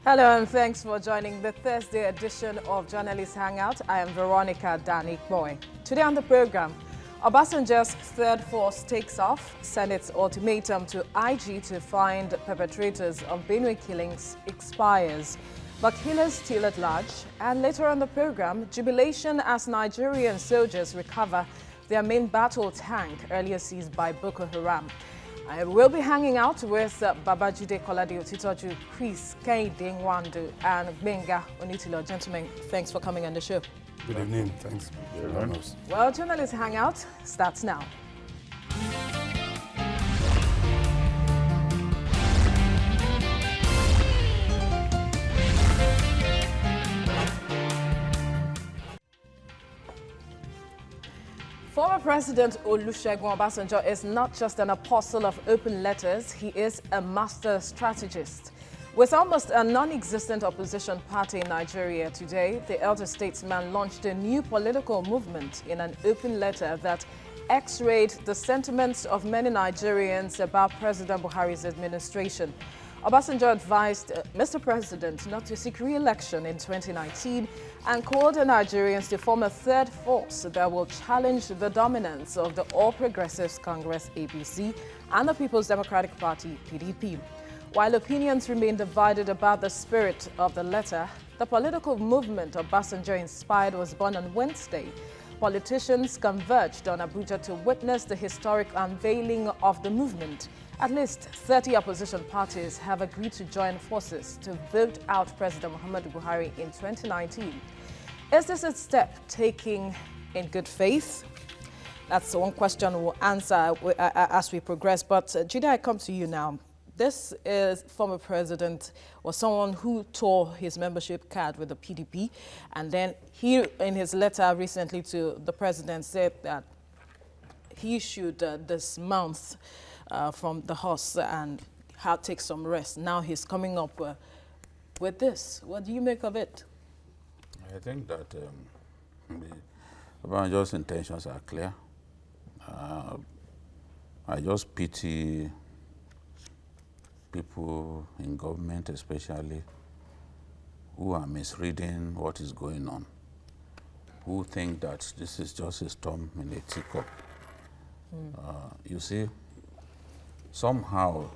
Hello and thanks for joining the Thursday edition of Journalist Hangout. I am Veronica Danik Boy. Today on the program, Obasanjo's third force takes off, Senate's ultimatum to IG to find perpetrators of Benue killings expires, but killers still at large. And later on the program, jubilation as Nigerian soldiers recover their main battle tank earlier seized by Boko Haram. I will be hanging out with Babajide Kolade Otitoju, Chris Kehinde Nwandu, and Benga Onitilo. Gentlemen, thanks for coming on the show. Good evening. Thanks for having us. Well, Journalist Hangout starts now. Former President Olusegun Obasanjo is not just an apostle of open letters, he is a master strategist. With almost a non-existent opposition party in Nigeria today, the elder statesman launched a new political movement in an open letter that x-rayed the sentiments of many Nigerians about President Buhari's administration. Obasanjo advised Mr. President not to seek re-election in 2019 and called on Nigerians to form a third force that will challenge the dominance of the All Progressives Congress (APC) and the People's Democratic Party (PDP). While opinions remain divided about the spirit of the letter, the political movement Obasanjo inspired was born on Wednesday. Politicians converged on Abuja to witness the historic unveiling of the movement. At least 30 opposition parties have agreed to join forces to vote out President Muhammadu Buhari in 2019. Is this a step taken in good faith? That's one question we'll answer as we progress. But Jide, I come to you now. This is former president or someone who tore his membership card with the PDP. And then he, in his letter recently to the president, said that he should dismount from the horse and take some rest. Now he's coming up with this. What do you make of it? I think that Obasanjo's intentions are clear. I just pity people in government especially who are misreading what is going on, who think that this is just a storm in a teacup. You see, somehow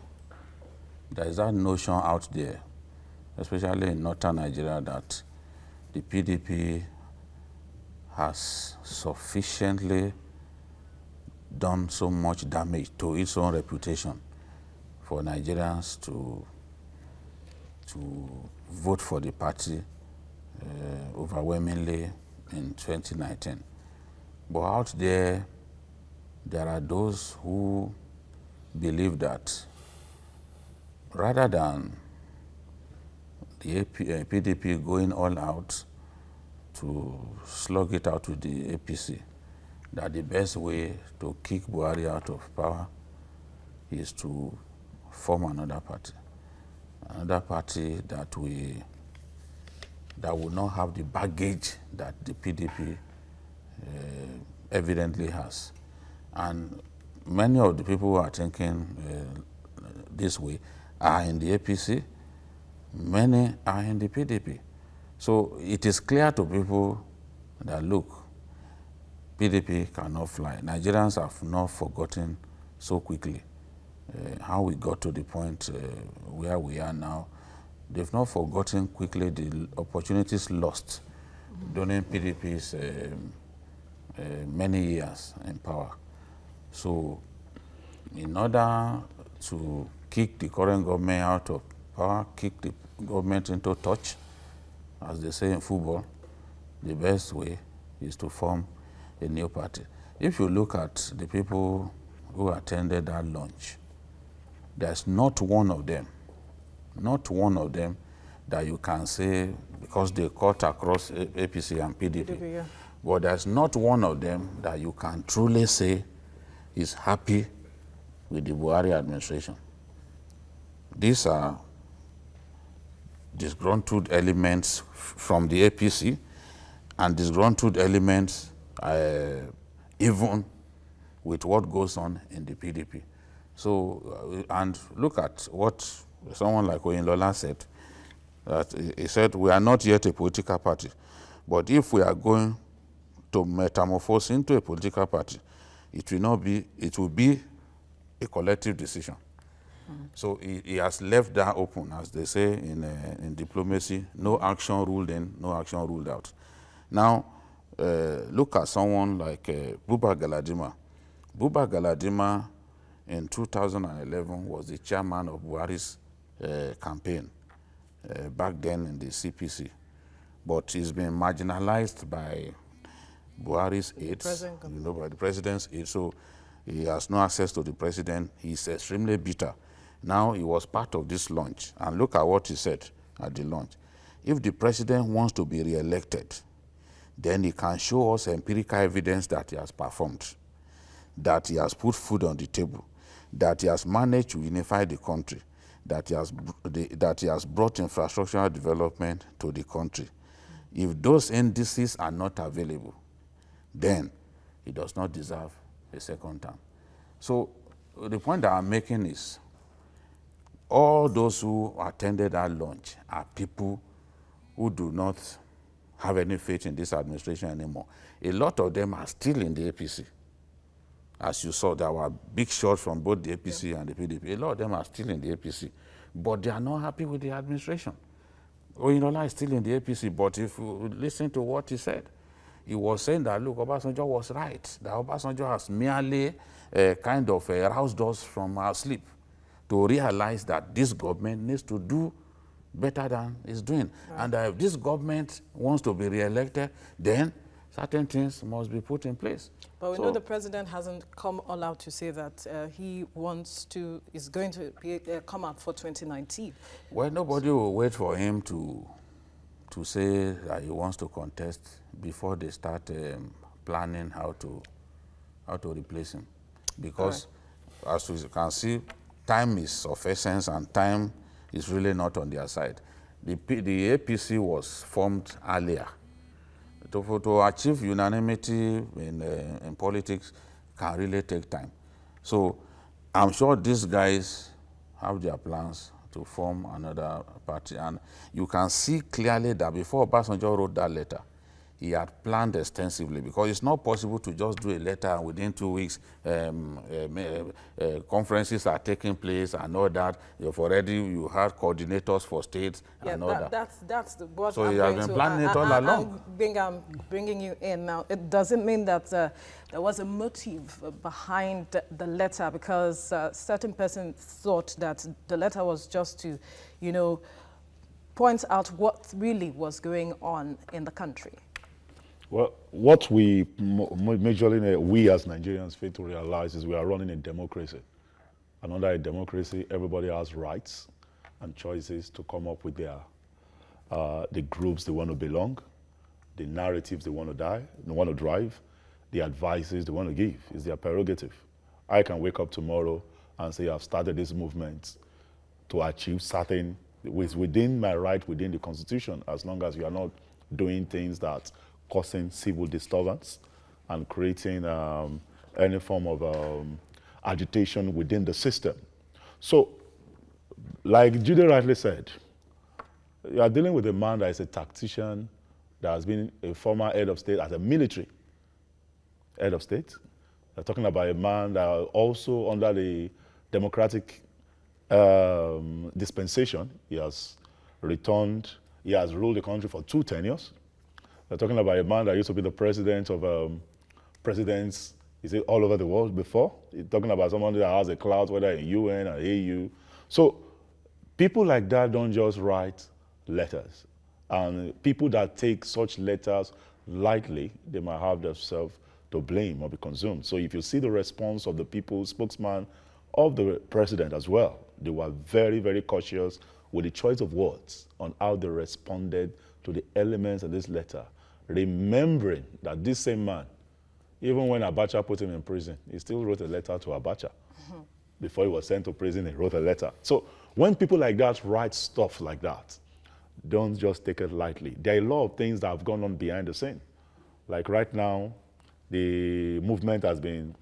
there is that notion out there, especially in northern Nigeria, that the PDP has sufficiently done so much damage to its own reputation for Nigerians to vote for the party overwhelmingly in 2019. But out there are those who believe that rather than the PDP going all out to slug it out with the APC, that the best way to kick Buhari out of power is to form another party that will not have the baggage that the PDP evidently has. And many of the people who are thinking this way are in the APC, many are in the PDP. So it is clear to people that, look, PDP cannot fly. Nigerians have not forgotten so quickly how we got to the point where we are now. They've not forgotten quickly the opportunities lost during PDP's many years in power. So in order to kick the current government out of power, kick the government into touch, as they say in football, the best way is to form a new party. If you look at the people who attended that launch, there's not one of them that you can say, because they cut across APC and PDP, yeah. But there's not one of them that you can truly say is happy with the Buhari administration. These are disgruntled elements from the APC and disgruntled elements even with what goes on in the PDP. So, and look at what someone like Oyinlola said. that he said, we are not yet a political party, but if we are going to metamorphose into a political party, it will be a collective decision. So he has left that open, as they say in diplomacy, no action ruled in, no action ruled out. Now, look at someone like Buba Galadima. Buba Galadima in 2011 was the chairman of Buhari's campaign back then in the CPC. But he's been marginalized by Buhari's aides, by the president's aide, so he has no access to the president. He's extremely bitter. Now he was part of this launch, and look at what he said at the launch. If the president wants to be re-elected, then he can show us empirical evidence that he has performed, that he has put food on the table, that he has managed to unify the country, that he has brought infrastructural development to the country. If those indices are not available, then he does not deserve a second term. So the point that I'm making is, all those who attended that launch are people who do not have any faith in this administration anymore. A lot of them are still in the APC. As you saw, there were big shots from both the APC and the PDP. A lot of them are still in the APC, but they are not happy with the administration. Oyinlola is still in the APC, but if you listen to what he said, he was saying that, look, Obasanjo was right, that Obasanjo has merely kind of roused us from our sleep to realize that this government needs to do better than it's doing. Right. And if this government wants to be re-elected, then certain things must be put in place. But we know the president hasn't come all out to say that is going to come out for 2019. Well, nobody will wait for him to say that he wants to contest before they start planning how to replace him. Because as we can see, time is of essence, and time is really not on their side. The APC was formed earlier. To achieve unanimity in politics can really take time. So I'm sure these guys have their plans to form another party. And you can see clearly that before Obasanjo wrote that letter, he had planned extensively, because it's not possible to just do a letter and within 2 weeks conferences are taking place and all that. You had coordinators for states and all that. That's what so I'm he has been planning it all along. I'm bringing you in now. It doesn't mean that there was a motive behind the letter, because certain persons thought that the letter was just to, point out what really was going on in the country. Well, what we majorly, we as Nigerians fail to realize is we are running a democracy. And under a democracy, everybody has rights and choices to come up with the groups they want to belong, the narratives they want to drive, the advices they want to give. It's their prerogative. I can wake up tomorrow and say I've started this movement to achieve certain, within my right, within the Constitution, as long as you are not doing things that causing civil disturbance and creating any form of agitation within the system. So, like Jude rightly said, you are dealing with a man that is a tactician, that has been a former head of state as a military head of state. You're talking about a man that also under the democratic dispensation, he has ruled the country for 2 tenures. We're talking about a man that used to be the president of presidents all over the world before. You're talking about someone that has a clout, whether in UN or AU. So people like that don't just write letters. And people that take such letters lightly, they might have themselves to blame or be consumed. So if you see the response of the people's spokesman of the president as well, they were very, very cautious with the choice of words on how they responded to the elements of this letter, remembering that this same man, even when Abacha put him in prison, he still wrote a letter to Abacha. Before he was sent to prison, he wrote a letter. So when people like that write stuff like that, don't just take it lightly. There are a lot of things that have gone on behind the scene. Like right now, the movement has been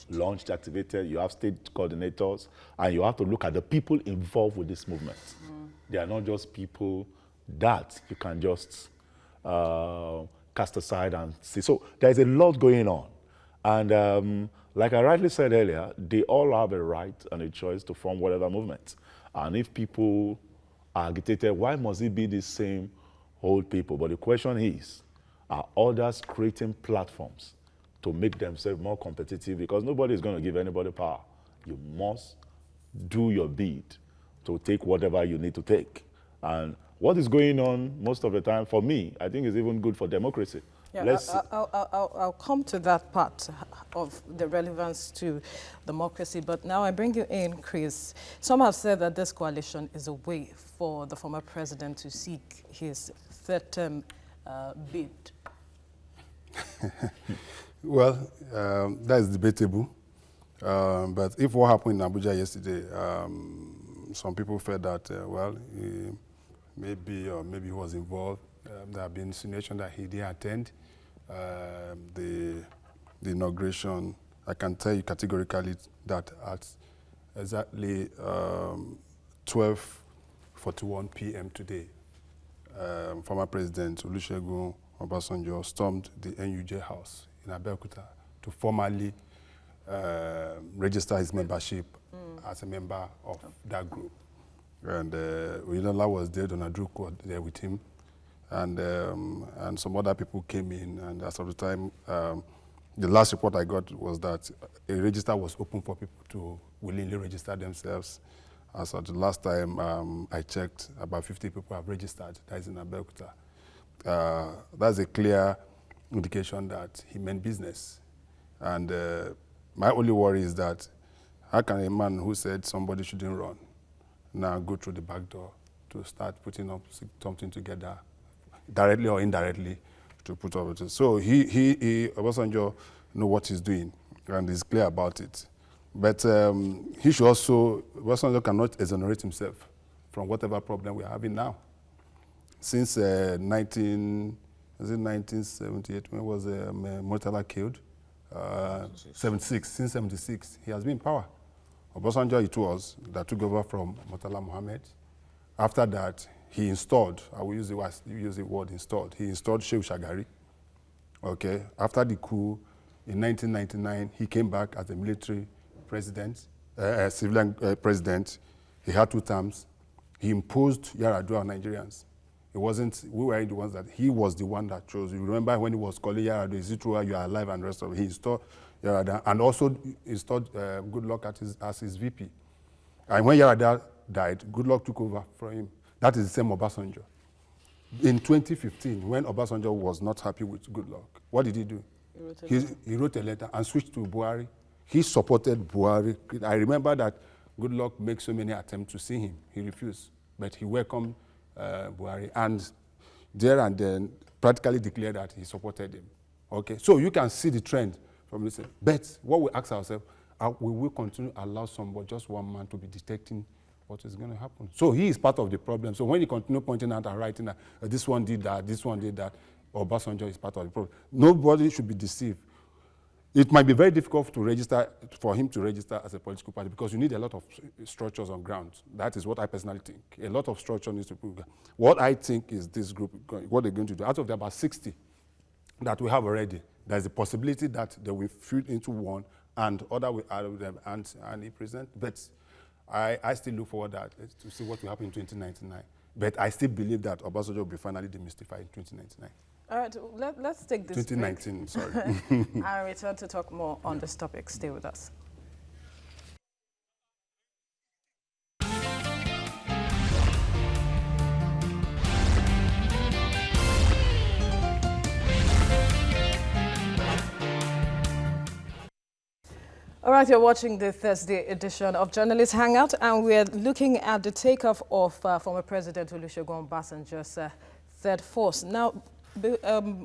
launched, activated. You have state coordinators, and you have to look at the people involved with this movement. They are not just people that you can just cast aside and see. So there's a lot going on. And like I rightly said earlier, they all have a right and a choice to form whatever movement. And if people are agitated, why must it be the same old people? But the question is, are others creating platforms to make themselves more competitive? Because nobody is going to give anybody power. You must do your bid to take whatever you need to take. And what is going on most of the time, for me, I think is even good for democracy. Yeah, I'll come to that part of the relevance to democracy, but now I bring you in, Chris. Some have said that this coalition is a way for the former president to seek his third-term bid. Well, that is debatable. But if what happened in Abuja yesterday, some people felt that, maybe he was involved. There have been insinuation that he didn't attend the inauguration. I can tell you categorically that at exactly 12:41 p.m. today, former President Olusegun Obasanjo stormed the NUJ house in Abeokuta to formally register his membership as a member of that group. And Oyinlola was there, Donald Duke was there with him, and some other people came in. And as of the time, the last report I got was that a register was open for people to willingly register themselves. As of the last time I checked, about 50 people have registered. That is in Abeokuta. That's a clear indication that he meant business. And my only worry is that how can a man who said somebody shouldn't run now go through the back door to start putting up something together, directly or indirectly, to put up with it? So Obasanjo knows what he's doing, and he's clear about it. But he should also, Obasanjo cannot exonerate himself from whatever problem we're having now. Since 1978, when was Murtala killed? 76. Since 76, he has been in power. Obasanjo, it was, that took over from Murtala Mohammed. After that, he installed, I will use the word installed, he installed Shehu Shagari. Okay. After the coup in 1999, he came back as a military president, civilian president. He had 2 terms. He imposed Yar'Adua on Nigerians. It wasn't, we were the ones that, he was the one that chose. You remember when he was calling Yar'Adua, is it true you are alive, and the rest of it? He installed Yar'Adua, and also installed Goodluck as his VP. And when Yar'Adua died, Goodluck took over from him. That is the same Obasanjo. In 2015, when Obasanjo was not happy with Goodluck, what did he do? He wrote a letter and switched to Buhari. He supported Buhari. I remember that Goodluck made so many attempts to see him. He refused, but he welcomed Buhari, and there and then practically declared that he supported him. Okay, so you can see the trend from this. But what we ask ourselves, we will continue to allow somebody, just one man, to be detecting what is going to happen. So he is part of the problem. So when you continue pointing out and writing that this one did that, this one did that, Obasanjo is part of the problem. Nobody should be deceived. It might be very difficult to register, for him to register as a political party, because you need a lot of structures on ground. That is what I personally think. A lot of structure needs to be. What I think is this group, what they're going to do, out of the about 60 that we have already, there's a possibility that they will fit into one, and other will add them, and he present. But I still look forward to see what will happen in 2099. But I still believe that Obasanjo will be finally demystified in 2099. All right, let's take this 2019, break. sorry. I'll return to talk more on this topic. Stay with us. All right, you're watching the Thursday edition of Journalist Hangout, and we're looking at the takeoff of former President Olusegun Obasanjo's third force. Now, we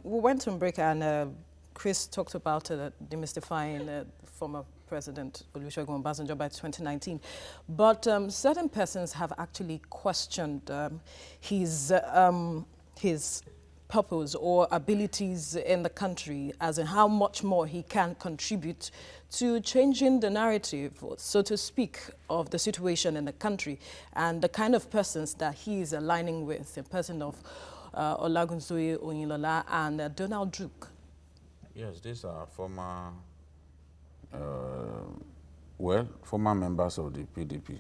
went on break, and Chris talked about demystifying former President Olusegun Obasanjo by 2019. But certain persons have actually questioned his purpose or abilities in the country, as in how much more he can contribute to changing the narrative, so to speak, of the situation in the country and the kind of persons that he is aligning with, the person of Olagunsoye Oyinlola and Donald Duke? Yes, these are former, former members of the PDP.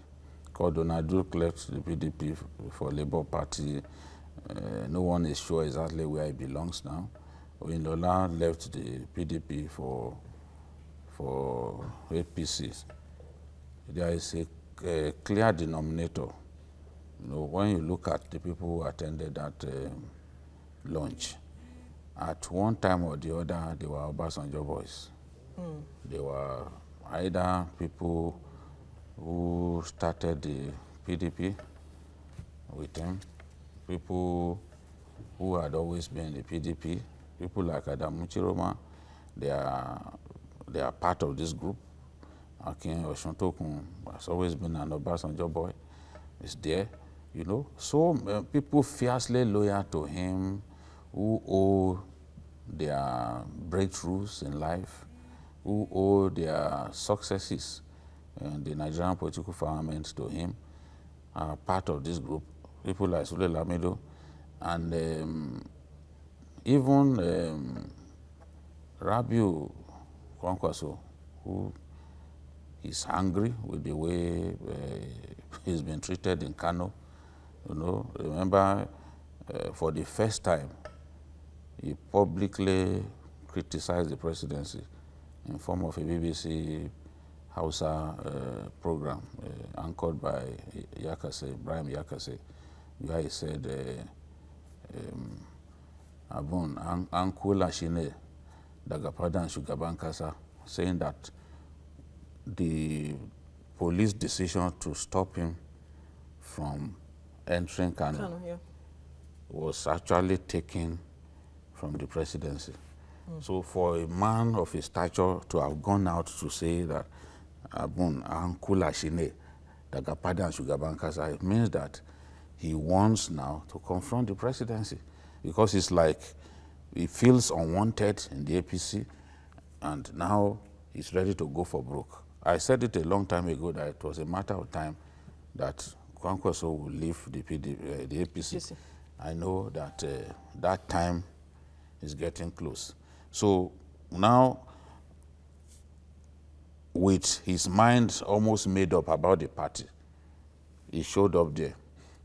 Called Donald Duke left the PDP for Labour Party. No one is sure exactly where he belongs now. Oyinlola left the PDP for APC. There is a clear denominator. You know, when you look at the people who attended that launch, at one time or the other, they were Obasanjo boys. They were either people who started the PDP with him, people who had always been in the PDP, people like Adamu Chiroma, they are part of this group. Akin Oshuntokun has always been an Obasanjo boy, is there, you know. So people fiercely loyal to him, who owe their breakthroughs in life, who owe their successes in the Nigerian political firmament to him, are part of this group. People like Sule Lamido, and even Rabiu Kwankwaso, who is angry with the way he's been treated in Kano. You know, remember, for the first time, he publicly criticized the presidency in form of a BBC Hausa program anchored by Yakase, Ibrahim Yakase, where he said, Abun, Ankula Shine, Dagapada and Shugaban Kasa, saying that the police decision to stop him from entering Kano Yeah. was actually taken from the presidency. So for a man of his stature to have gone out to say that Abun Ankula Shine, Dagapada and Shugaban Kasa, it means that he wants now to confront the presidency, because it's like he feels unwanted in the APC and now he's ready to go for broke. I said it a long time ago that it was a matter of time that Kwankwaso will leave the APC. Yes. I know that that time is getting close. So now, with his mind almost made up about the party, he showed up there.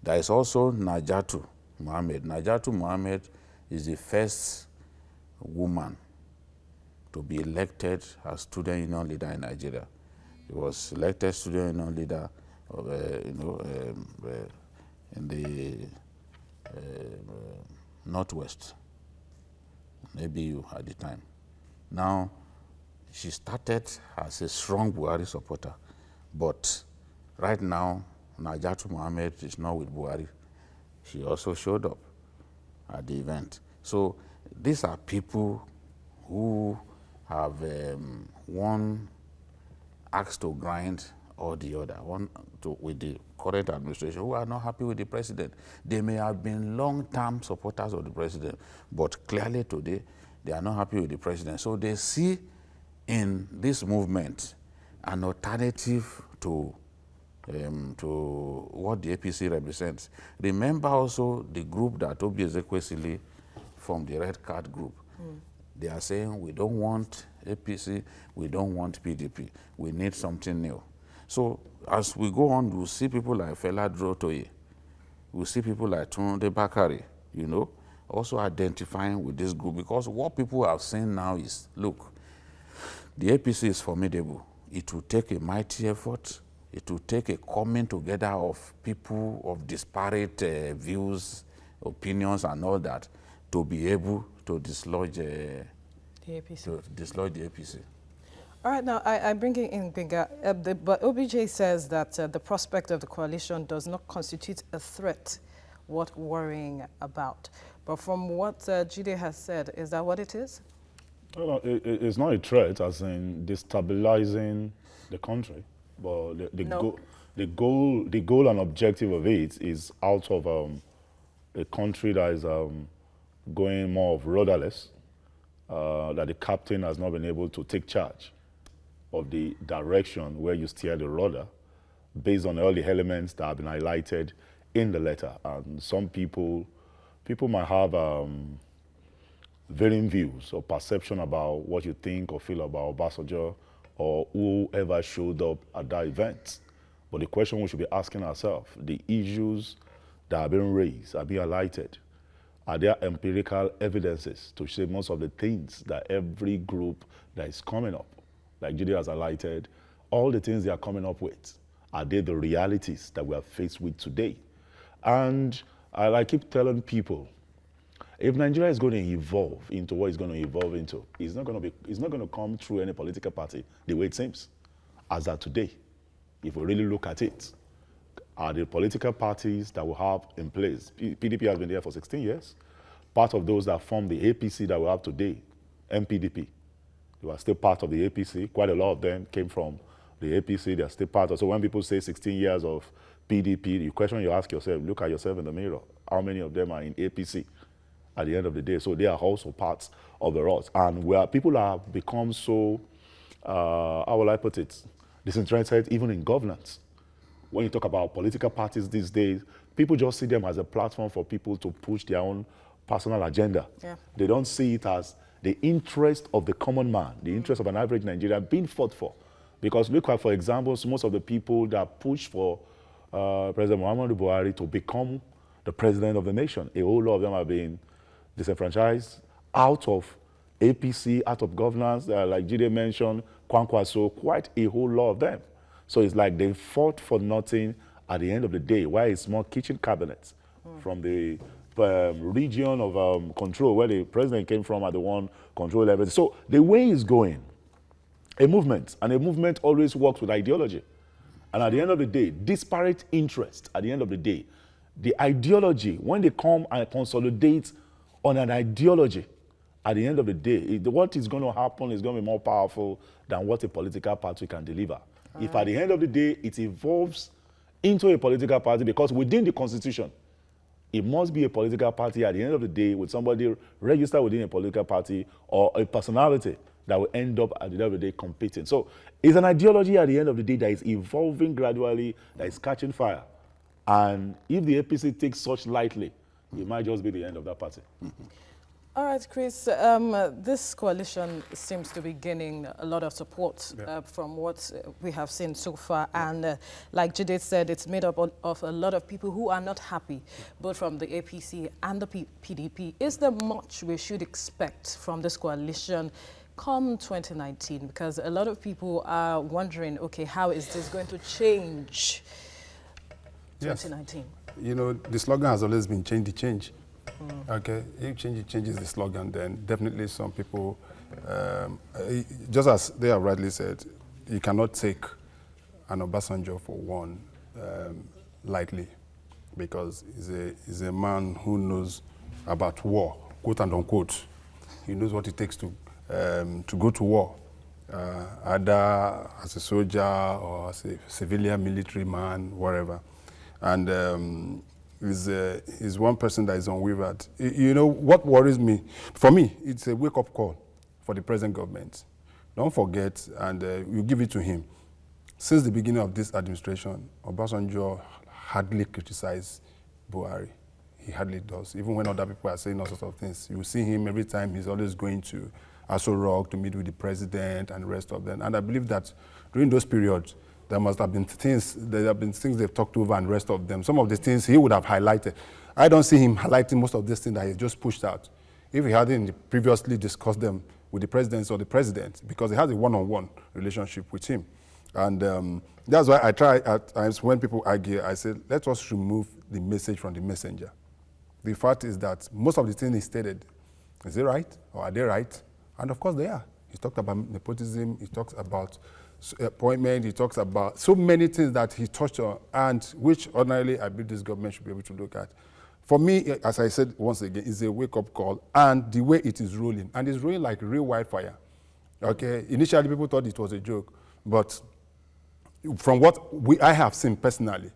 There is also Najatu Mohammed. Najatu Mohammed is the first woman to be elected as student union leader in Nigeria. He was elected student union leader of, in the Northwest, maybe you at the time. Now, she started as a strong Buhari supporter, but right now, Najatu Mohammed is not with Buhari. She also showed up at the event. So these are people who have one axe to grind or the other, with the current administration, who are not happy with the president. They may have been long-term supporters of the president, but clearly today they are not happy with the president. So they see in this movement an alternative to what the APC represents. Remember also the group that Obi Ezekwesili formed, the Red Card group. They are saying, we don't want APC, we don't want PDP, we need something new. So as we go on, we'll see people like Fela Drotoye, we'll see people like Tunde Bakari, you know, also identifying with this group, because what people have seen now is, look, the APC is formidable. It will take a mighty effort. It will take a coming together of people of disparate views, opinions, and all that to be able to dislodge the APC. All right, now I bring in Benga, but OBJ says that the prospect of the coalition does not constitute a threat worth worrying about. But from what Jide has said, is that what it is? Well, it's not a threat, as in destabilizing the country, but the goal and objective of it is out of a country that is going more of rudderless, that the captain has not been able to take charge of the direction where you steer the rudder based on all the elements that have been highlighted in the letter. And some people might have varying views or perception about what you think or feel about Obasanjo or whoever showed up at that event. But the question we should be asking ourselves, the issues that have been raised, have been highlighted, are there empirical evidences to say most of the things that every group that is coming up, like Jide has highlighted, all the things they are coming up with, are they the realities that we are faced with today? And I keep telling people, if Nigeria is going to evolve into what it's going to evolve into, it's not going to come through any political party the way it seems, as at today. If we really look at it, are the political parties that we have in place. PDP has been there for 16 years. Part of those that form the APC that we have today, MPDP, they are still part of the APC. Quite a lot of them came from the APC. They are still part of. So when people say 16 years of PDP, the question you ask yourself, look at yourself in the mirror. How many of them are in APC at the end of the day? So they are also parts of the rot. And where people have become so, how will I put it, disinterested even in governance. When you talk about political parties these days, people just see them as a platform for people to push their own personal agenda. Yeah. They don't see it as the interest of the common man, the interest of an average Nigerian being fought for. Because look at, for example, most of the people that push for President Muhammadu Buhari to become the president of the nation, a whole lot of them have been disenfranchised, out of APC, out of governance, like Jide mentioned, Kwankwaso, quite a whole lot of them. So it's like they fought for nothing at the end of the day. Why it's more kitchen cabinets from the region of control where the president came from at the one control everything. So the way it's going, a movement always works with ideology. And at the end of the day, disparate interests, at the end of the day, the ideology, when they come and consolidate on an ideology, at the end of the day, what is going to happen is going to be more powerful than what a political party can deliver. If at the end of the day, it evolves into a political party, because within the Constitution, it must be a political party at the end of the day with somebody registered within a political party or a personality that will end up at the end of the day competing. So it's an ideology at the end of the day that is evolving gradually, that is catching fire. And if the APC takes such lightly, it might just be the end of that party. All right, Chris, this coalition seems to be gaining a lot of support from what we have seen so far. And like Jide said, it's made up of a lot of people who are not happy, both from the APC and the PDP. Is there much we should expect from this coalition come 2019? Because a lot of people are wondering, okay, how is this going to change 2019? Yes. You know, the slogan has always been change the change. Okay, if change changes the slogan, then definitely some people, just as they have rightly said, you cannot take an Obasanjo for one lightly, because he's a man who knows about war, quote and unquote. He knows what it takes to go to war, either as a soldier or as a civilian military man, whatever. And is one person that is unwavered. You know, what worries me, for me, it's a wake-up call for the present government. Don't forget, and you give it to him. Since the beginning of this administration, Obasanjo hardly criticized Buhari. He hardly does. Even when other people are saying all sorts of things, you see him every time. He's always going to Aso Rock to meet with the president and the rest of them. And I believe that during those periods, there must have been things, they've talked over and the rest of them. Some of the things he would have highlighted. I don't see him highlighting most of these things that he just pushed out. If he hadn't previously discussed them with the president or the president, because he has a one-on-one relationship with him. And that's why I try at times when people argue, I say, let us remove the message from the messenger. The fact is that most of the things he stated, is it right or are they right? And of course they are. He talked about nepotism, he talks about appointment, he talks about so many things that he touched on, and which ordinarily I believe this government should be able to look at. For me, as I said once again, it's a wake-up call, and the way it is rolling, and it's rolling like real wildfire. Okay, initially people thought it was a joke, but from what I have seen personally,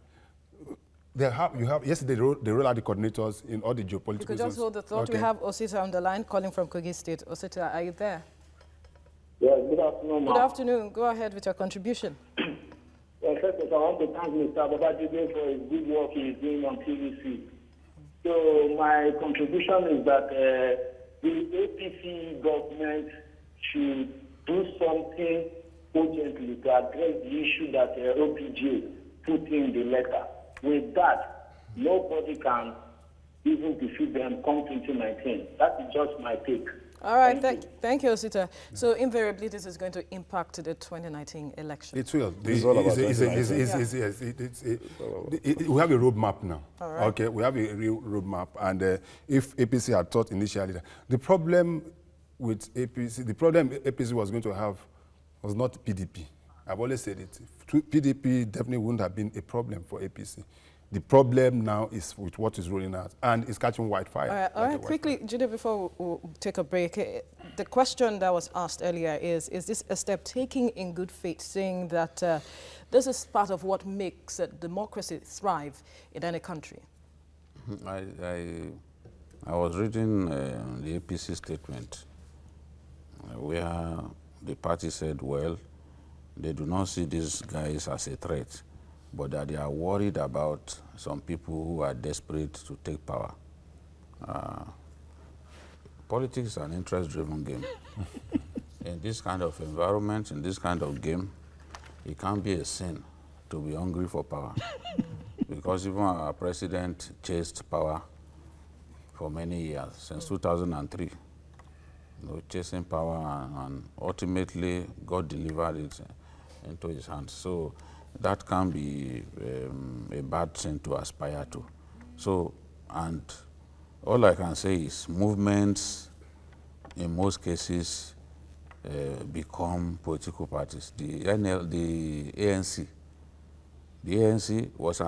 Yesterday they rolled out the coordinators in all the geopolitical You could just hold the thought. Okay. We have Osita on the line calling from Kogi State. Osita, are you there? Yeah, good afternoon, Good afternoon. Go ahead with your contribution. Well, first of all, I want to thank Mr. Obasanjo for his good work he is doing on PVC. So my contribution is that the APC government should do something urgently to address the issue that OPJ put in the letter. With that, nobody can even defeat them come 2019. That is just my take. All right, thank you, Osita. So invariably, this is going to impact the 2019 election. It will. It's all about We have a roadmap now. All right. Okay, we have a real roadmap, and if APC had thought initially that the problem with APC, the problem APC was going to have was not PDP. I've always said it. PDP definitely wouldn't have been a problem for APC. The problem now is with what is rolling out, and it's catching wildfire. All right. Quickly, Jude, before we take a break, the question that was asked earlier is this a step taken in good faith, saying that this is part of what makes democracy thrive in any country? I was reading the APC statement where the party said, well, they do not see these guys as a threat, but that they are worried about some people who are desperate to take power. Politics is an interest-driven game. In this kind of environment, in this kind of game, it can't be a sin to be hungry for power. Because even our president chased power for many years, since 2003. Chasing power, and ultimately God delivered it into his hands. So that can be a bad thing to aspire to. So, and all I can say is movements, in most cases, become political parties. The ANC was a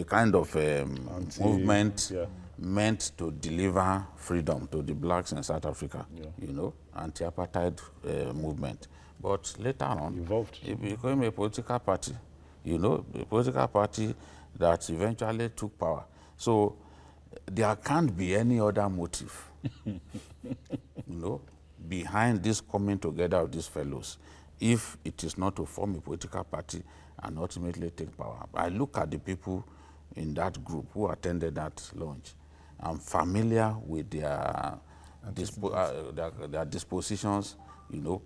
kind of movement meant to deliver freedom to the blacks in South Africa, anti-apartheid movement. But later on, it became a political party, a political party that eventually took power. So there can't be any other motive, behind this coming together of these fellows, if it is not to form a political party and ultimately take power. I look at the people in that group who attended that launch. I'm familiar with their dispositions,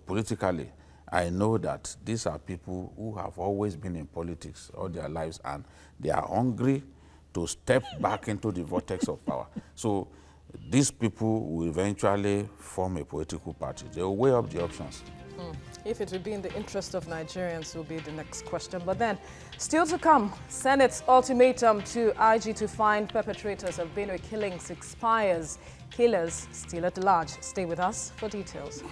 politically. I know that these are people who have always been in politics all their lives, and they are hungry to step back into the vortex of power. So these people will eventually form a political party. They will weigh up the options. If it will be in the interest of Nigerians will be the next question. But then, still to come, Senate's ultimatum to IG to find perpetrators of Benue killings expires. Killers still at large. Stay with us for details.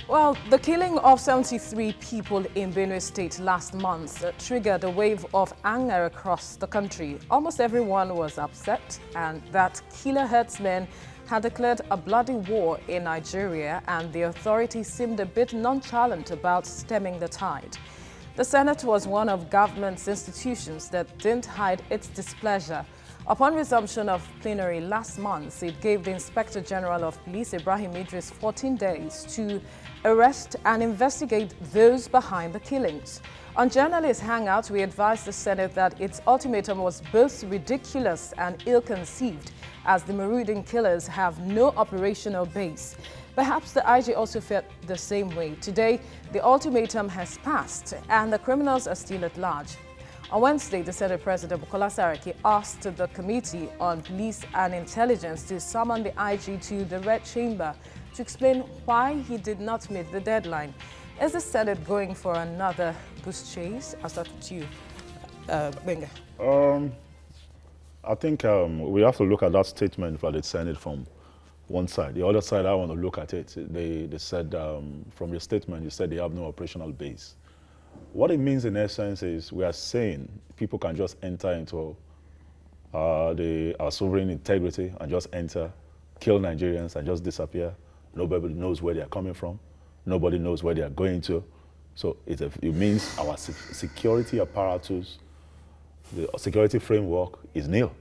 Well, the killing of 73 people in Benue State last month triggered a wave of anger across the country. Almost everyone was upset, and that killer herdsmen had declared a bloody war in Nigeria, and the authorities seemed a bit nonchalant about stemming the tide. The Senate was one of government's institutions that didn't hide its displeasure. Upon resumption of plenary last month, it gave the Inspector General of Police, Ibrahim Idris, 14 days to arrest and investigate those behind the killings. On Journalist Hangout, we advised the Senate that its ultimatum was both ridiculous and ill-conceived, as the marauding killers have no operational base. Perhaps the IG also felt the same way. Today, the ultimatum has passed and the criminals are still at large. On Wednesday, the Senate President Bukola Saraki asked the Committee on Police and Intelligence to summon the IG to the Red Chamber to explain why he did not meet the deadline. Is the Senate going for another goose chase? I'll start with you, Benga. I think we have to look at that statement by the Senate from one side. The other side, I want to look at it. They said, from your statement, you said they have no operational base. What it means in essence is we are saying people can just enter into our sovereign integrity and just enter, kill Nigerians and just disappear. Nobody knows where they are coming from. Nobody knows where they are going to. So it means our security apparatus, the security framework is nil.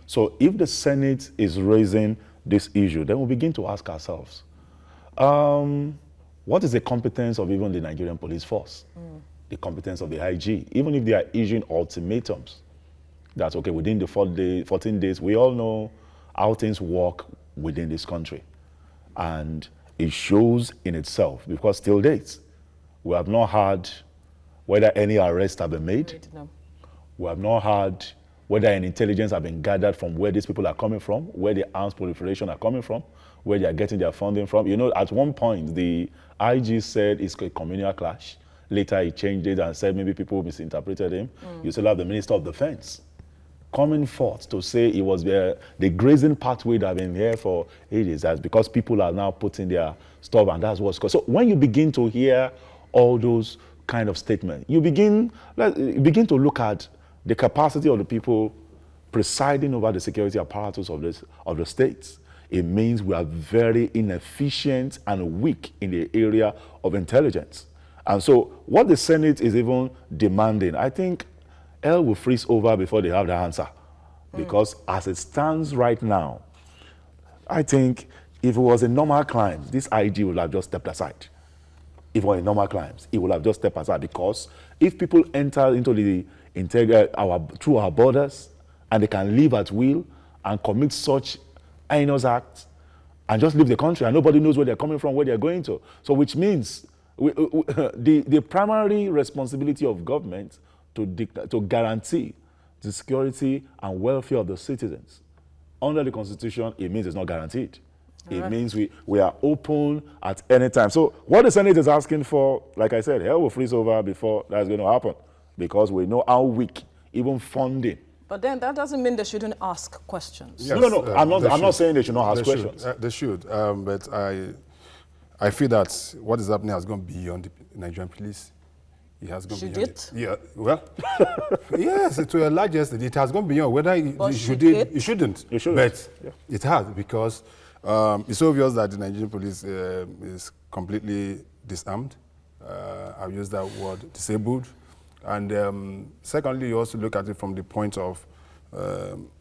So if the Senate is raising this issue, then we begin to ask ourselves, what is the competence of even the Nigerian police force? The competence of the IG? Even if they are issuing ultimatums, that's okay, within the 14 days, we all know how things work within this country. And it shows in itself, because till date, we have not had whether any arrests have been made. No. We have not had whether any intelligence have been gathered from where these people are coming from, where the arms proliferation are coming from, where they are getting their funding from. You know, at one point, the IG said it's a communal clash. Later, he changed it and said maybe people misinterpreted him. You still have the Minister of Defense coming forth to say it was the grazing pathway that have been here for ages. That's because people are now putting their stuff, and that's what's called. So when you begin to hear all those kind of statements, you begin to look at the capacity of the people presiding over the security apparatus of the states. It means we are very inefficient and weak in the area of intelligence. And so what the Senate is even demanding, I think hell will freeze over before they have the answer. Because as it stands right now, I think if it was a normal crime, this IG would have just stepped aside. If it were a normal crime, it would have just stepped aside, because if people enter into the through our borders and they can live at will and commit such heinous acts and just leave the country and nobody knows where they're coming from, where they're going to. So which means the primary responsibility of government to guarantee the security and welfare of the citizens. Under the Constitution, it means it's not guaranteed. It means we are open at any time. So what the Senate is asking for, like I said, hell will freeze over before that's going to happen, because we know how weak even funding. But then that doesn't mean they shouldn't ask questions. Yes, No, I'm not saying they should not ask questions. They should, but I feel that what is happening has gone beyond the Nigerian police. It has gone Should beyond it? Yeah, well, yes, to a large extent, it has gone beyond. Whether But it should should, it? it shouldn't. It shouldn't. But Yeah. it has, because it's obvious that the Nigerian police is completely disarmed. I've used that word, disabled. And secondly, you also look at it from the point of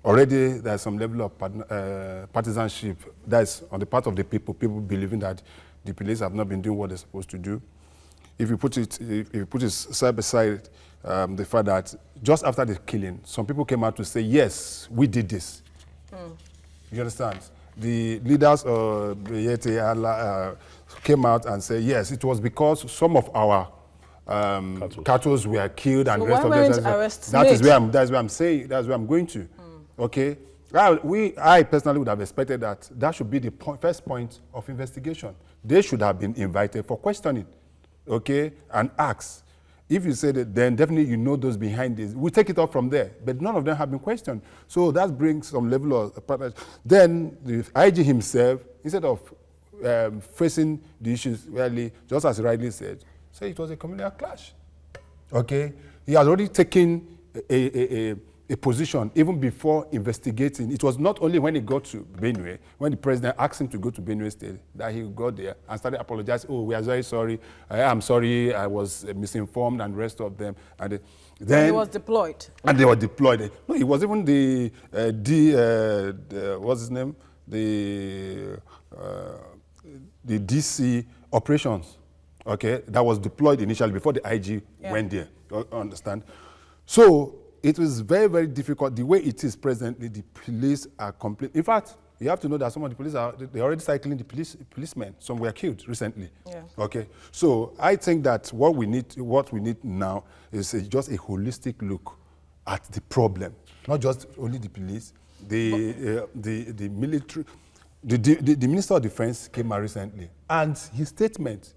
already there's some level of partisanship that's on the part of the people believing that the police have not been doing what they're supposed to do. If you put it side by side, the fact that just after the killing, some people came out to say, yes, we did this. You understand? The leaders of the came out and said, yes, it was because some of our cattle were killed and So rest why of weren't arrests that's made? where I'm saying, that's where I'm going to. Okay? I personally would have expected that should be the first point of investigation. They should have been invited for questioning, okay, and asked. If you say that, then definitely you know those behind this. We take it up from there, but none of them have been questioned. So that brings some level of then the IG himself, instead of facing the issues really, just as he rightly said, say it was a communal clash. Okay, he has already taken a position even before investigating. It was not only when he got to Benue, when the president asked him to go to Benue State, that he got there and started apologizing. Oh, we are very sorry. I'm sorry. I was misinformed, and the rest of them. And then he was deployed. And they were deployed. No, it was even the what's his name? The DC operations. Okay, that was deployed initially before the IG went there. You understand? So it was very, very difficult. The way it is presently, the police are complete. In fact, you have to know that some of the police they're already cycling the policemen. Some were killed recently. Yeah. Okay. So I think that what we need now is just a holistic look at the problem, not just only the police, the military. The Minister of Defense came out recently, and his statement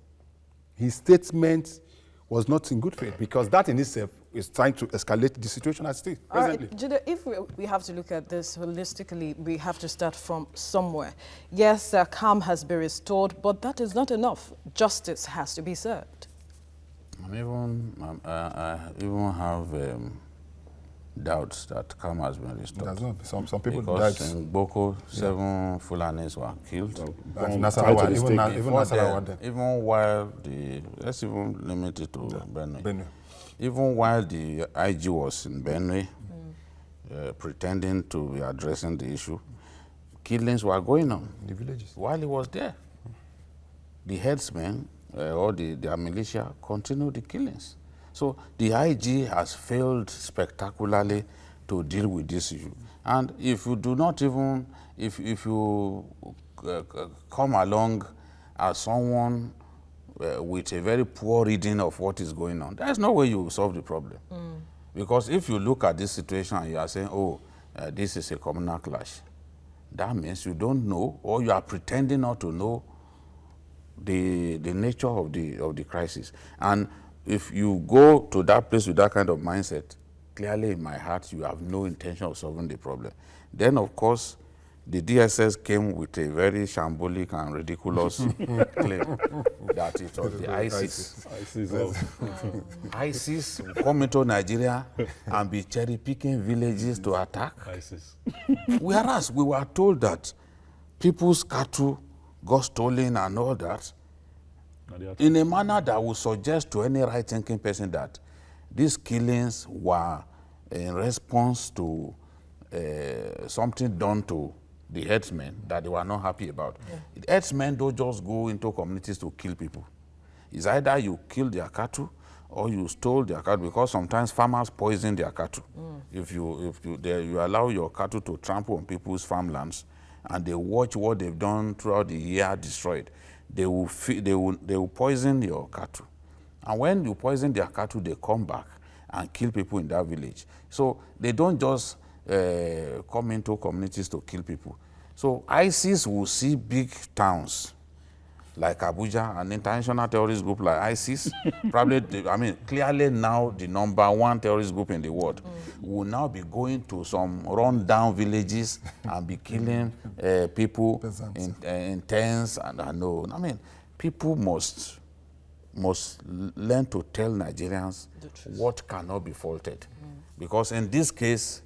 was not in good faith, because that in itself is trying to escalate the situation as it is presently. All right, Jide, if we have to look at this holistically, we have to start from somewhere. Yes, calm has been restored, but that is not enough. Justice has to be served. I even have doubts that calm has been restored. There's not some people Because died. in Boko, 7 Fulanis were killed. Nasarawa, even Nasarawa then. Even while let's even limit it to Benue. Benue. Even while the IG was in Benue, pretending to be addressing the issue, killings were going on In the villages. while he was there. The headsmen or their militia continued the killings. So the IG has failed spectacularly to deal with this issue. And if you do not even, if you come along as someone with a very poor reading of what is going on, there is no way you will solve the problem. Because if you look at this situation and you are saying, oh, this is a communal clash, that means you don't know, or you are pretending not to know the nature of the crisis. And if you go to that place with that kind of mindset, clearly in my heart, you have no intention of solving the problem. Then, of course, the DSS came with a very shambolic and ridiculous claim that it was the ISIS. ISIS will come into Nigeria and be cherry-picking villages to attack. ISIS. Whereas we were told that people's cattle got stolen and all that, in a manner that would suggest to any right-thinking person that these killings were in response to something done to the headsmen that they were not happy about. The headsmen don't just go into communities to kill people. It's either you kill their cattle or you stole their cattle, because sometimes farmers poison their cattle. If you allow your cattle to trample on people's farmlands and they watch what they've done throughout the year destroyed, they will poison your cattle. And when you poison their cattle, they come back and kill people in that village. So they don't just come into communities to kill people. So ISIS will see big towns like Abuja, an international terrorist group like ISIS, probably, clearly now the #1 terrorist group in the world, will now be going to some run-down villages and be killing people in tents and unknown. I mean, people must learn to tell Nigerians what cannot be faulted. Because in this case,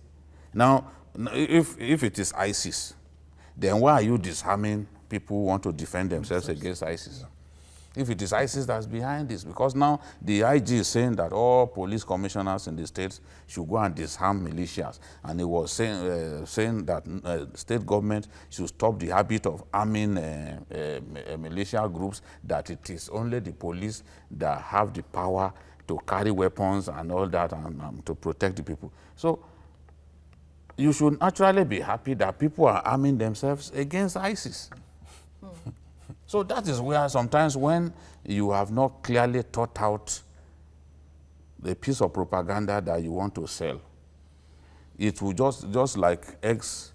now, if it is ISIS, then why are you disarming people who want to defend themselves against ISIS? If it is ISIS that's behind this, because now the IG is saying that all police commissioners in the states should go and disarm militias, and it was saying that state government should stop the habit of arming militia groups, that it is only the police that have the power to carry weapons and all that and to protect the people. So you should actually be happy that people are arming themselves against ISIS. So that is where sometimes when you have not clearly thought out the piece of propaganda that you want to sell, it will just like eggs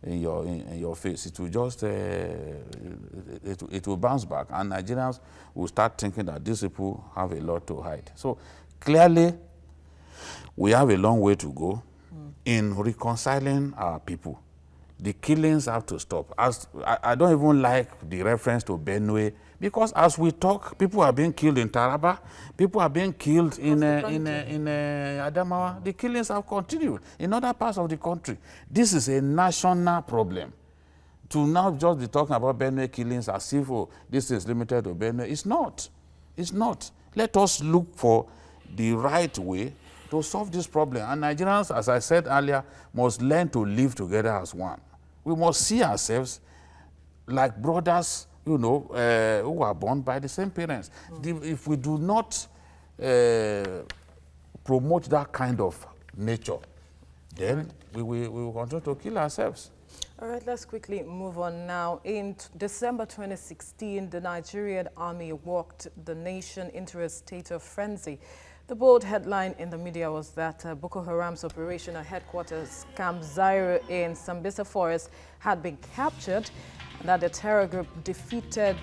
in your face. It will just it will bounce back, and Nigerians will start thinking that these people have a lot to hide. So clearly, we have a long way to go in reconciling our people. The killings have to stop. I don't even like the reference to Benue, because as we talk, people are being killed in Taraba, people are being killed in Adamawa. The killings have continued in other parts of the country. This is a national problem. To now just be talking about Benue killings as if this is limited to Benue, it's not. It's not. Let us look for the right way to solve this problem. And Nigerians, as I said earlier, must learn to live together as one. We must see ourselves like brothers, who are born by the same parents. If we do not promote that kind of nature, then we will continue to kill ourselves. All right, let's quickly move on now. In December 2016, the Nigerian army walked the nation into a state of frenzy. The bold headline in the media was that Boko Haram's operational headquarters, Camp Zaire in Sambisa Forest, had been captured, and that the terror group defeated.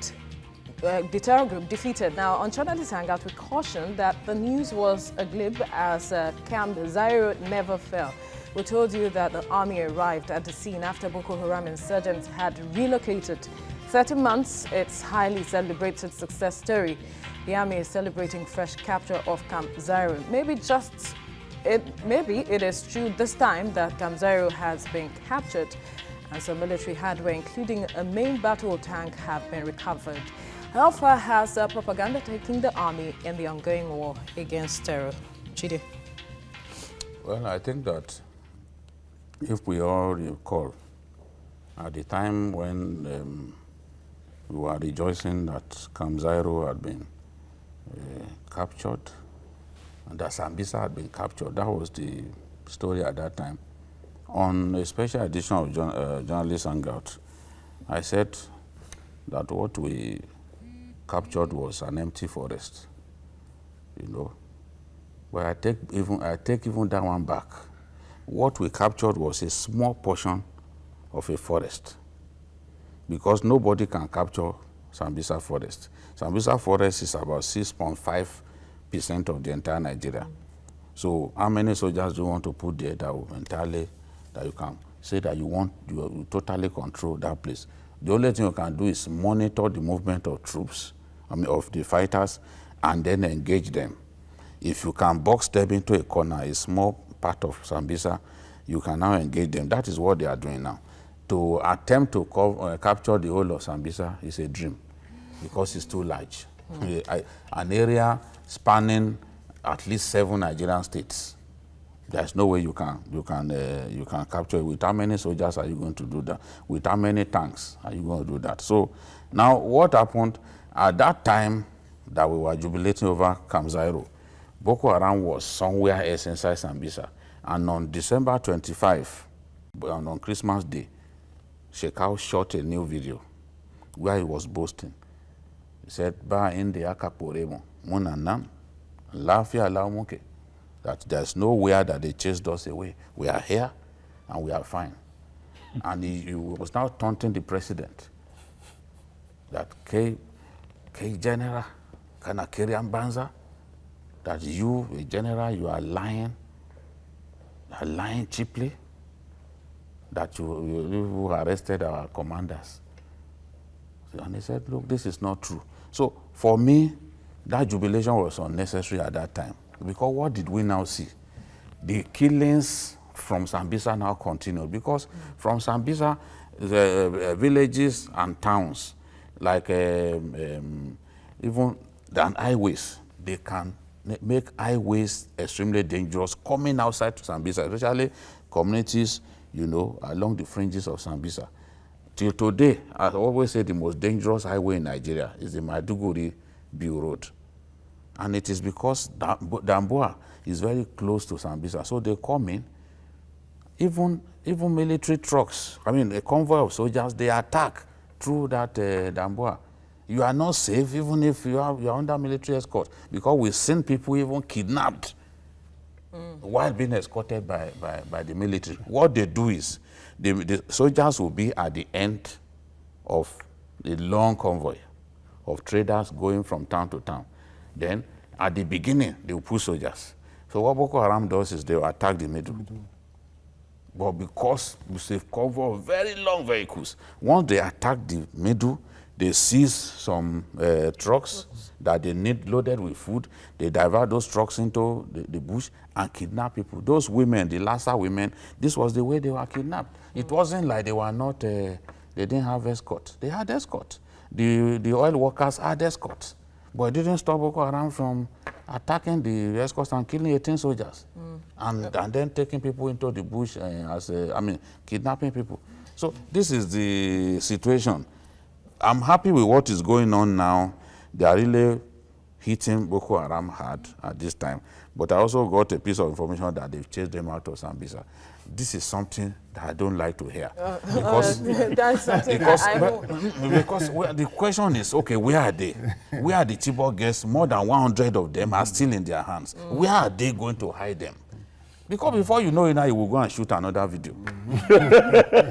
Now, on Journalist Hangout, we cautioned that the news was a glib, as Camp Zaire never fell. We told you that the army arrived at the scene after Boko Haram insurgents had relocated 30 months, its highly celebrated success story. The army is celebrating fresh capture of Camp Zairo. Maybe it is true this time that Camp Zairo has been captured and some military hardware, including a main battle tank, have been recovered. How far has propaganda taken the army in the ongoing war against terror? Chide. Well, I think that if we all recall, at the time when we were rejoicing that Camp Zairo had been captured and that Sambisa had been captured, that was the story at that time. On a special edition of Journalist Hangout, I said that what we captured was an empty forest, you know. But I take even that one back. What we captured was a small portion of a forest, because nobody can capture Sambisa forest. Sambisa forest is about 6.5% of the entire Nigeria. So how many soldiers do you want to put there that will entirely, that you can say that you totally control that place? The only thing you can do is monitor the movement of troops, of the fighters, and then engage them. If you can box them into a corner, a small part of Sambisa, you can now engage them. That is what they are doing now. To attempt to capture the whole of Sambisa is a dream, because it's too large. An area spanning at least 7 Nigerian states. There's no way you can capture it. With how many soldiers are you going to do that? With how many tanks are you going to do that? So now what happened at that time that we were jubilating over Camp Zairo, Boko Haram was somewhere else inside Sambisa. And on December 25, on Christmas Day, Shekau shot a new video where he was boasting. He said, "Ba inde akaporemo, munanam, lafia laumuke." That there's nowhere that they chased us away. We are here and we are fine. And he was now taunting the president that K General Kanakiri Banza, that you, a general, you are lying cheaply, that you arrested our commanders. And he said, look, this is not true. So for me, that jubilation was unnecessary at that time. Because what did we now see? The killings from Sambisa now continued. Because from Sambisa, the villages and towns, like even than highways, they can make highways extremely dangerous coming outside to Sambisa, especially communities, you know, along the fringes of Sambisa. Till today, I always say the most dangerous highway in Nigeria is the Maiduguri-Biu Road. And it is because Damboa is very close to Sambisa. So they come in, even military trucks, I mean, a convoy of soldiers, they attack through that Damboa. You are not safe even if you are under military escort, because we've seen people even kidnapped while being escorted by the military. What they do is, the soldiers will be at the end of the long convoy of traders going from town to town. Then, at the beginning, they will push soldiers. So what Boko Haram does is they will attack the middle. But because we save cover of very long vehicles, once they attack the middle, they seize some trucks that they need loaded with food. They divert those trucks into the bush and kidnap people. Those women, the Lassa women, this was the way they were kidnapped. It wasn't like they were not, they didn't have escort. They had escort. The oil workers had escorts. But it didn't stop Boko Haram from attacking the escorts and killing 18 soldiers. And then taking people into the bush, kidnapping people. So this is the situation. I'm happy with what is going on now. They are really hitting Boko Haram hard at this time. But I also got a piece of information that they've chased them out of Sambisa. This is something that I don't like to hear. Because that's something because the question is, okay, where are they? Where are the Chibok girls? More than 100 of them are still in their hands. Where are they going to hide them? Because before you know it now, you will go and shoot another video.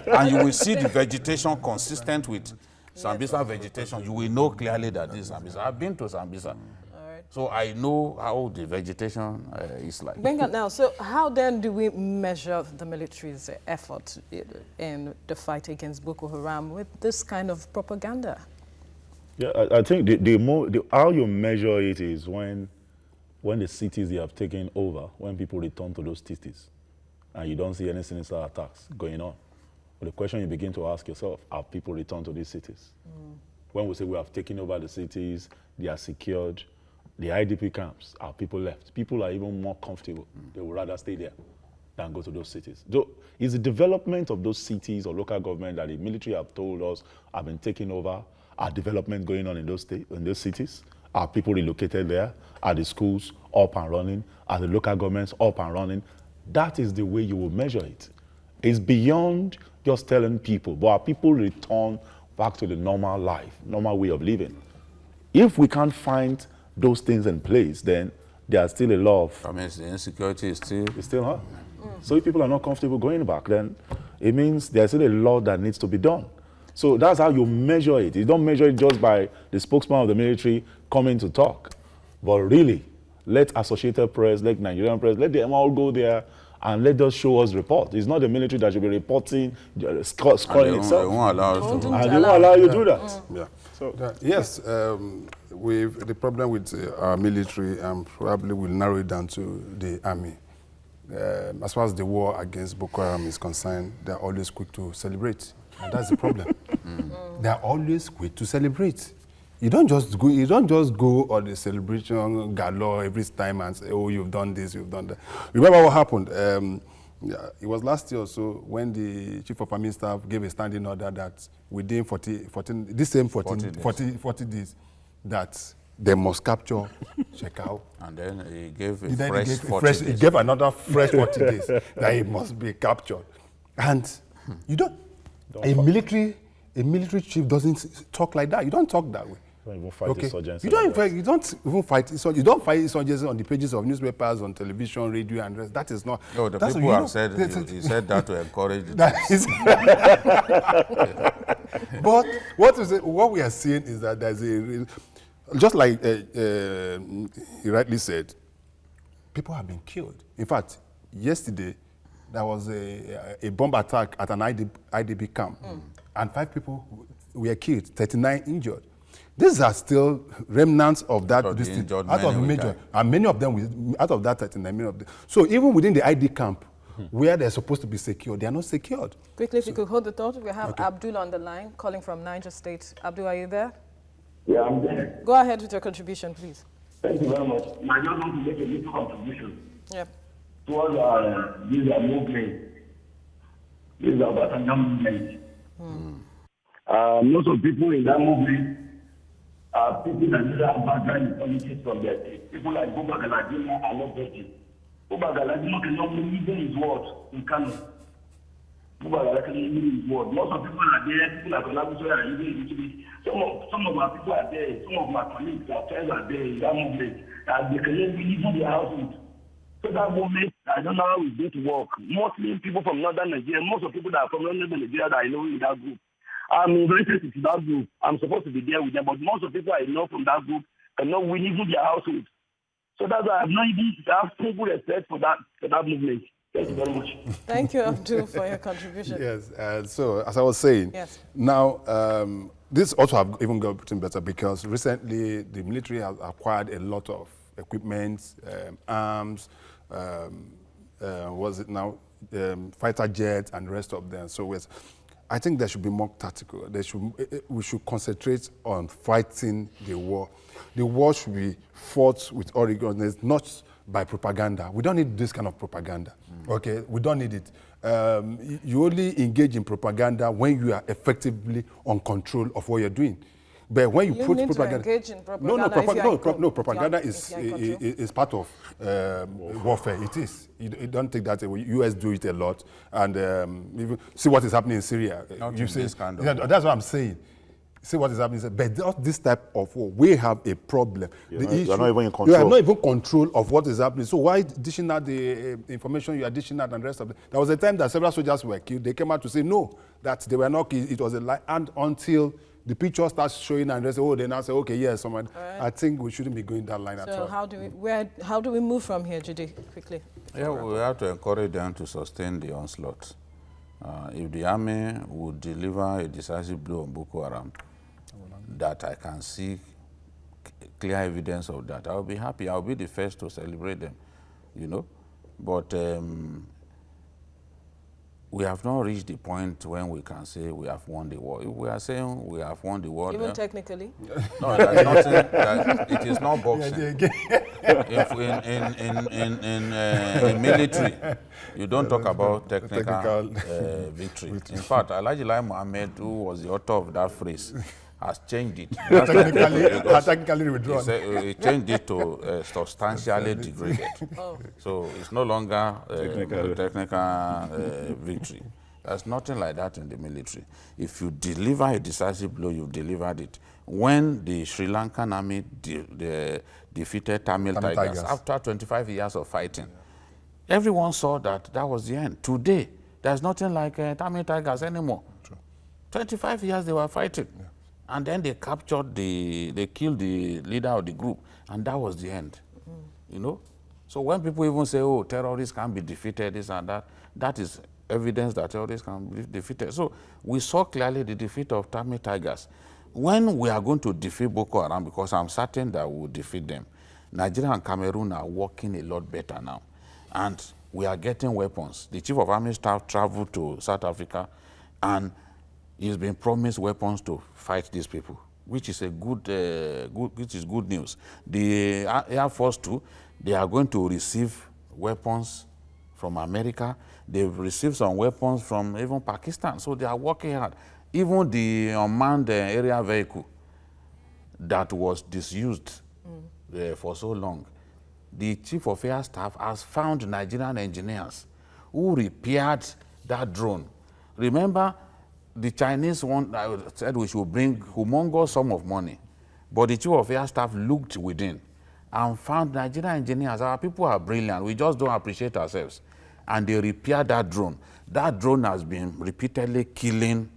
And you will see the vegetation consistent with Sambisa vegetation. You will know clearly that this is Sambisa. I've been to Sambisa. All right. So I know how the vegetation is like. Benga, now, so how then do we measure the military's effort in the fight against Boko Haram with this kind of propaganda? Yeah, I think how you measure it is when the cities they have taken over, when people return to those cities, and you don't see any sinister attacks going on. But the question you begin to ask yourself, have people returned to these cities? When we say we have taken over the cities, they are secured, the IDP camps, are people left? People are even more comfortable. They would rather stay there than go to those cities. So it's the development of those cities or local government that the military have told us have been taken over. Are development going on in those cities? Are people relocated there? Are the schools up and running? Are the local governments up and running? That is the way you will measure it. It's beyond just telling people, but are people return back to the normal life, normal way of living? If we can't find those things in place, then there's still a lot of... I mean, the insecurity is still... It's still, huh? So if people are not comfortable going back, then it means there's still a lot that needs to be done. So that's how you measure it. You don't measure it just by the spokesman of the military coming to talk. But really, let Associated Press, let Nigerian Press, let them all go there and let us show us report. It's not the military that should be reporting, scoring itself. They won't allow us to. And they won't allow you to do that. Yeah. So yes, with the problem with our military, probably we'll narrow it down to the army. As far as the war against Boko Haram is concerned, they're always quick to celebrate. And that's the problem. They are always quick to celebrate. You don't just go on the celebration galore every time and say, oh, you've done this, you've done that. Remember what happened? It was last year or so when the Chief of Army Staff gave a standing order that within 40 days that they must capture Shekau. And then he gave a he gave another fresh 40 days that he must be captured. And you don't a military chief doesn't talk like that. You don't talk that way. You don't even fight insurgency. You don't even fight insurgency. You don't fight insurgency on the pages of newspapers, on television, radio, and rest. That is not. No, the people have said he said that to encourage it. But what we are seeing is that there's just like he rightly said, people have been killed. In fact, yesterday there was a bomb attack at an IDP camp, and 5 people were killed, 39 injured. These are still remnants of that. And many of them, out of that 39, many of them. So even within the ID camp, where they're supposed to be secure, they are not secured. Quickly, if you could hold the thought, we have Abdul on the line, calling from Niger State. Abdul, are you there? Yeah, I'm there. Go ahead with your contribution, please. Thank you very much. I just want to make a little contribution. Yep. Towards this movement. This is about a movement. Most of people in that movement are people that need a background in politics from their state. People like Buba Galadima are not British. Buba Galadima cannot believe in his word in Kano. Buba Galadima cannot believe in his word. Most of people are there, people like Olabuso are even in it. Some of our people are there, some of my colleagues, our friends are there in that movement, and they cannot believe in their household. So that movement, I don't know how it's going to work. Mostly people from northern Nigeria, most of the people that are from northern Nigeria that I know in that group. I'm invited to that group. I'm supposed to be there with them, but most of the people I know from that group cannot win even their households. So that's why I have full respect for that movement. Thank you very much. Thank you, Abdul, for your contribution. Yes, so as I was saying, now this also have even gotten better because recently the military has acquired a lot of equipment, arms, fighter jets and the rest of them. So I think there should be more tactical. We should concentrate on fighting the war. The war should be fought with origins, not by propaganda. We don't need this kind of propaganda. Okay, we don't need it. You only engage in propaganda when you are effectively on control of what you're doing. But when you put propaganda, to engage in propaganda. Propaganda is part of warfare. It is. You don't take that away. US do it a lot, and even see what is happening in Syria. You say that's what I'm saying. See what is happening. But this type of war, we have a problem. You're not even in control. You have not even control of what is happening. So why dishing out the information you are dishing out and the rest of it? There was a time that several soldiers were killed. They came out to say no, that they were not killed. It was a lie. And until the picture starts showing and they say, oh, then I say, okay, yes, someone. Right. I think we shouldn't be going that line at So all. how do we move from here, Judy, quickly? Yeah, we have to encourage them to sustain the onslaught. If the army would deliver a decisive blow on Boko Haram, that I can see clear evidence of that, I'll be happy. I'll be the first to celebrate them, you know. But we have not reached the point when we can say we have won the war. If we are saying we have won the war, Even technically? no, there's nothing. It is not boxing. If in military, you don't talk about technical victory. In fact, Alhaji Lai Mohammed, who was the author of that phrase, has changed it. Technically withdrawn. He changed it to substantially degraded. Oh. So it's no longer technical victory. There's nothing like that in the military. If you deliver a decisive blow, you've delivered it. When the Sri Lankan army defeated Tamil Tigers after 25 years of fighting, everyone saw that was the end. Today, there's nothing like Tamil Tigers anymore. True. 25 years they were fighting. Yeah. And then they captured they killed the leader of the group, and that was the end, you know? So when people even say, oh, terrorists can be defeated, this and that, that is evidence that terrorists can be defeated. So we saw clearly the defeat of Tamil Tigers. When we are going to defeat Boko Haram, because I'm certain that we will defeat them, Nigeria and Cameroon are working a lot better now. And we are getting weapons. The Chief of Army Staff traveled to South Africa, and he's been promised weapons to fight these people, which is a good news. The Air Force too, they are going to receive weapons from America. They've received some weapons from even Pakistan, so they are working hard. Even the unmanned area vehicle that was disused for so long, the Chief of Air Staff has found Nigerian engineers who repaired that drone. Remember, the Chinese said we should bring humongous sum of money, but the Chief of Air Staff looked within and found Nigerian engineers. Our people are brilliant. We just don't appreciate ourselves. And they repaired that drone. That drone has been repeatedly killing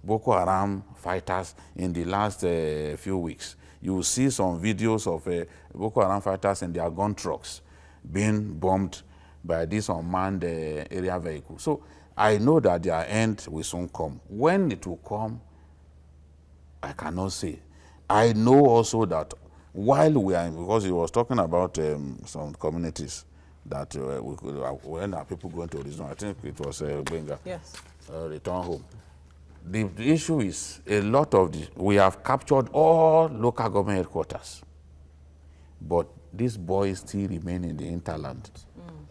Boko Haram fighters in the last few weeks. You will see some videos of Boko Haram fighters in their gun trucks being bombed by this unmanned area vehicle. So I know that their end will soon come. When it will come, I cannot say. I know also that while we are, because he was talking about some communities that when are people going to resume? I think it was Benga. Yes. Return home. The issue is a lot of we have captured all local government headquarters, but these boys still remain in the hinterland.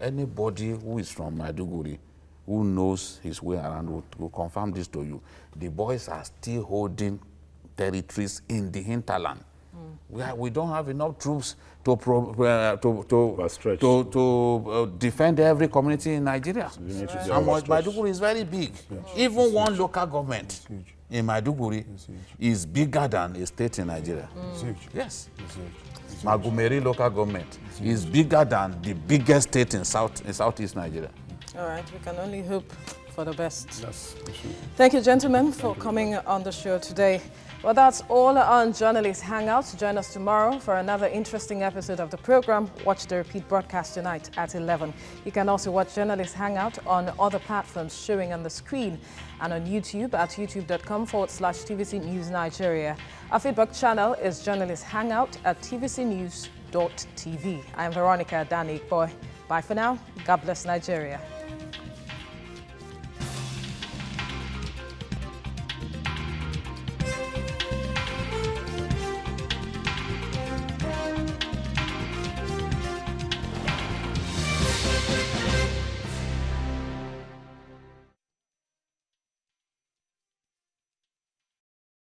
Anybody who is from Maiduguri, who knows his way around, will confirm this to you. The boys are still holding territories in the hinterland. We don't have enough troops to defend every community in Nigeria. And Maiduguri is very big. Even one local government in Maiduguri is bigger than a state in Nigeria. Yes. Magumeri local government is bigger than the biggest state in Southeast Nigeria. All right, we can only hope for the best. Yes, Thank you, gentlemen, for coming on the show today. Well, that's all on Journalist Hangout. Join us tomorrow for another interesting episode of the program. Watch the repeat broadcast tonight at 11. You can also watch Journalist Hangout on other platforms showing on the screen and on YouTube at youtube.com/TVC News Nigeria. Our feedback channel is Journalist Hangout at tvcnews.tv. I'm Veronica Danik Boy. Bye for now. God bless Nigeria.